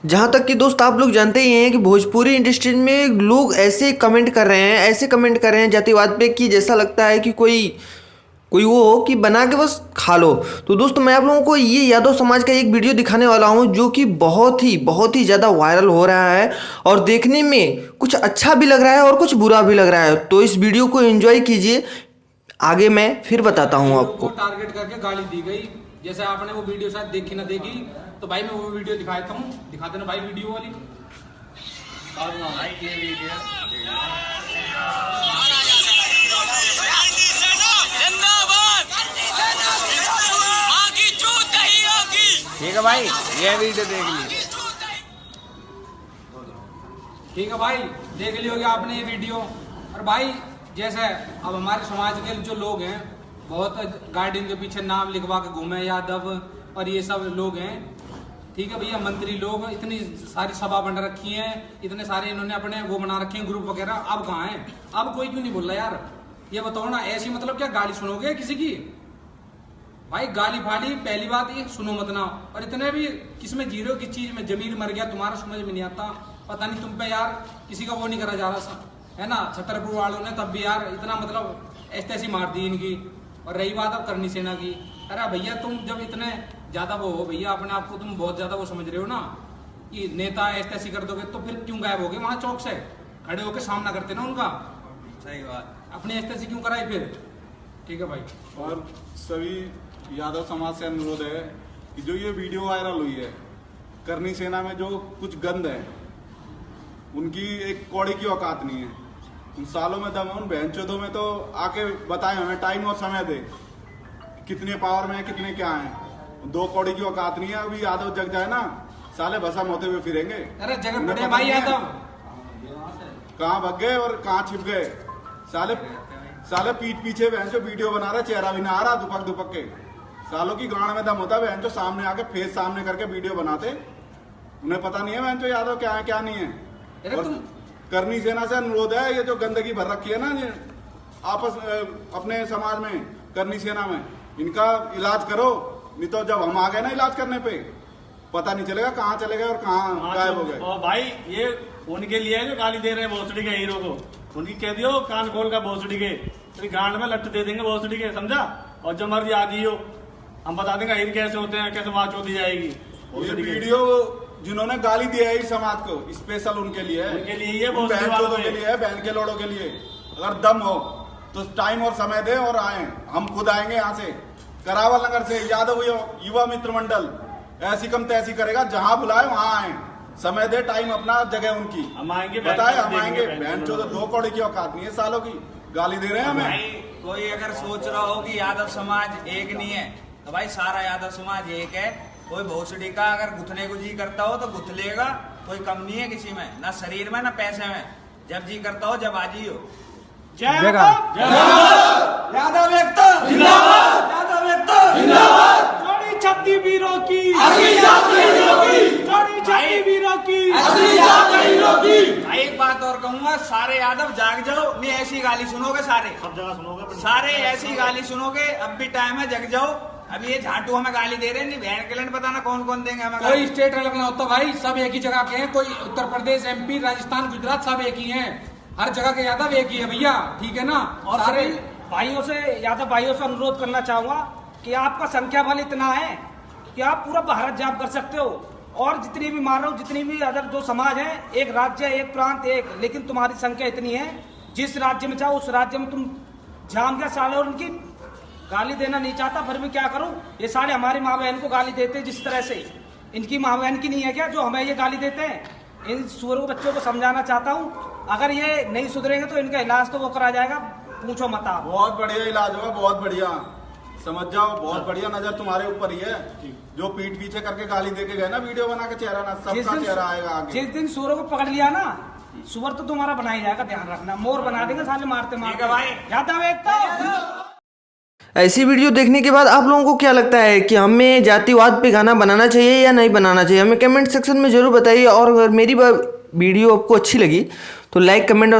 जहाँ तक कि दोस्त आप लोग जानते ही हैं कि भोजपुरी इंडस्ट्री में लोग ऐसे कमेंट कर रहे हैं, ऐसे कमेंट कर रहे हैं जातिवाद पे कि जैसा लगता है कि कोई कोई वो हो कि बना के बस खा लो। तो दोस्तों मैं आप लोगों को ये यादव समाज का एक वीडियो दिखाने वाला हूँ जो कि बहुत ही ज़्यादा वायरल हो रहा है और देखने में कुछ अच्छा भी लग रहा है और कुछ बुरा भी लग रहा है। तो इस वीडियो को एंजॉय कीजिए, आगे मैं फिर बताता हूँ आपको। टारगेट करके गाली दी गई। जैसे आपने वो वीडियो शायद देखी ना देखी, तो भाई मैं वो वीडियो दिखाता हूँ, दिखा देना भाई वीडियो वाली। भाई ये वीडियो ठीक है भाई, ये वीडियो देख ली। ठीक है भाई, देख ली होगी आपने ये वीडियो। और भाई जैसे अब हमारे समाज के जो लोग हैं, बहुत गार्डियन के पीछे नाम लिखवा के घूमे यादव और ये सब लोग हैं, ठीक है भैया, मंत्री लोग, इतनी सारी सभा बन रखी है, इतने सारे इन्होंने अपने वो बना रखे हैं ग्रुप वगैरह। अब कहाँ है? अब कोई क्यों नहीं बोल रहा यार? ये बताओ ना, ऐसी मतलब क्या गाली सुनोगे किसी की? भाई गाली फाली पहली बात ये सुनो मत ना। और इतने भी किसमें जी रहे हो, किस चीज में जमीर मर गया तुम्हारा समझ में नहीं आता। पता नहीं तुम पे यार किसी का वो नहीं करा जा रहा है ना, छतरपुर वालों ने तब भी यार इतना मतलब ऐसी मार दी इनकी। और रही बात अब करनी सेना की, अरे भैया तुम जब इतने ज्यादा वो हो भैया, अपने आप को तुम बहुत ज्यादा वो समझ रहे हो ना कि नेता ऐसी कर दोगे, तो फिर क्यों गायब हो गए वहां चौक से? खड़े होकर सामना करते ना उनका। सही बात, अपनी ऐसी क्यों कराई फिर? ठीक है भाई। और सभी यादव समाज से अनुरोध है कि जो ये वीडियो वायरल हुई है, करनी सेना में जो कुछ गंद है, उनकी एक कौड़ी की औकात नहीं है। उन सालों में दम है, उन बहनचोदों में तो आके बताए हमें, टाइम और समय दे, कितने पावर में है, कितने क्या है। दो कौड़ी की औकात नहीं है। अभी यादव जग जाए ना, साले भसम होते हुए फिरेंगे। अरे जगह बड़े भाई यादव कहाँ भग गए और कहाँ छिप गए साले पीठ पीछे बहन जो वीडियो बना रहे, चेहरा भी ना आ रहा, दुपक दुपक के। सालों की गांड में दम होता है बहन जो सामने आके फेस सामने करके वीडियो बनाते। उन्हें पता नहीं है बहन जो यादव क्या है क्या नहीं है। और करनी सेना से अनुरोध है, ये जो गंदगी भर रखी है ना ये आपस अपने समाज में, करनी सेना में, इनका इलाज करो। नहीं तो जब हम आ गए ना इलाज करने पे, पता नहीं चलेगा कहाँ चले गए और कहाँ गायब हो गए। और भाई ये उनके लिए है जो गाली दे रहे हैं भोसड़ी के हीरो को, उनकी कह दियो कान खोल का भोसड़ी के, तो गांड में लट्ट दे देंगे भोसड़ी के, समझा? और जब मर्जी आ जियो, हम बता देंगे हीर कैसे होते हैं, कैसे वहां चोदी जाएगी। ये वीडियो जिन्होंने गाली दिया है इस समाज को, स्पेशल उनके लिए है, उनके लिए ये बहन चोदों के लिए है, बहन के लोड़ों के लिए। अगर दम हो तो टाइम और समय दे और आए, हम खुद आएंगे यहाँ से करावल नगर से। यादव युवा मित्र मंडल ऐसी कम तैसी करेगा, जहां बुलाए वहां आए, समय दे, टाइम अपना, जगह उनकी, हम आएंगे, बताए हम आएंगे। बहन चोदों दो कौड़ी की औकात नहीं है सालों की, गाली दे रहे हैं हमें। भाई कोई अगर सोच रहा हो कि यादव समाज एक नहीं है, तो भाई सारा यादव समाज एक है। कोई भोसड़ी का अगर गुथने को जी करता हो तो गुथ लेगा, कोई कम नहीं है किसी में, ना शरीर में ना पैसे में। जब जी करता हो जब आजी हो। यादव एकता जिंदाबाद, यादव एकता जिंदाबाद, जोड़ी छत्ती वीरों की, असली जात हीरो की, जोड़ी छत्ती वीरों की, असली जात हीरो की। भाई एक बात और कहूंगा, सारे यादव जाग जाओ, नहीं ऐसी गाली सुनोगे सारे, सब जगह सुनोगे, सारे ऐसी गाली सुनोगे। अब भी टाइम है, जग जाओ। अब ये झाटू हमें गाली दे रहे हैं, नहीं बहन के लिए पता ना कौन कौन देंगे हमें। कोई स्टेट अलग ना होता भाई, सब एक ही जगह के हैं। कोई उत्तर प्रदेश, एमपी, राजस्थान, गुजरात सब एक ही हैं। हर जगह के यादव एक ही है भैया, ठीक है ना? और सारे भाइयों से, यादव भाइयों से अनुरोध करना चाहूंगा कि आपका संख्या बल इतना है कि आप पूरा भारत जाप कर सकते हो। और जितनी भी मानव, जितनी भी अदर जो समाज है, एक राज्य, एक प्रांत, एक, लेकिन तुम्हारी संख्या इतनी है, जिस राज्य में चाहो उस राज्य में तुम जाम गया साले। और उनकी गाली देना नहीं चाहता, फिर भी क्या करूं? ये सारे हमारी माँ बहन को गाली देते हैं जिस तरह से, इनकी माँ बहन की नहीं है क्या जो हमें ये गाली देते हैं? इन सुअरों बच्चों को समझाना चाहता हूँ, अगर ये नहीं सुधरेंगे तो इनका इलाज तो वो करा जाएगा, पूछो मत आप। बहुत बढ़िया इलाज होगा, बहुत बढ़िया, समझ जाओ, बहुत बढ़िया। नजर तुम्हारे ऊपर ही है। जो पीठ पीछे करके गाली देके गए ना, वीडियो बना के, चेहरा ना, सबका चेहरा आएगा आगे। जिस दिन सुअरों को पकड़ लिया ना, सुअर तो तुम्हारा बना ही जाएगा, ध्यान रखना। मोर बना देंगे साले मारते मारते भाई। यादव एकता। ऐसी वीडियो देखने के बाद आप लोगों को क्या लगता है कि हमें जातिवाद पे गाना बनाना चाहिए या नहीं बनाना चाहिए? हमें कमेंट सेक्शन में ज़रूर बताइए। और अगर मेरी वीडियो आपको अच्छी लगी तो लाइक, कमेंट और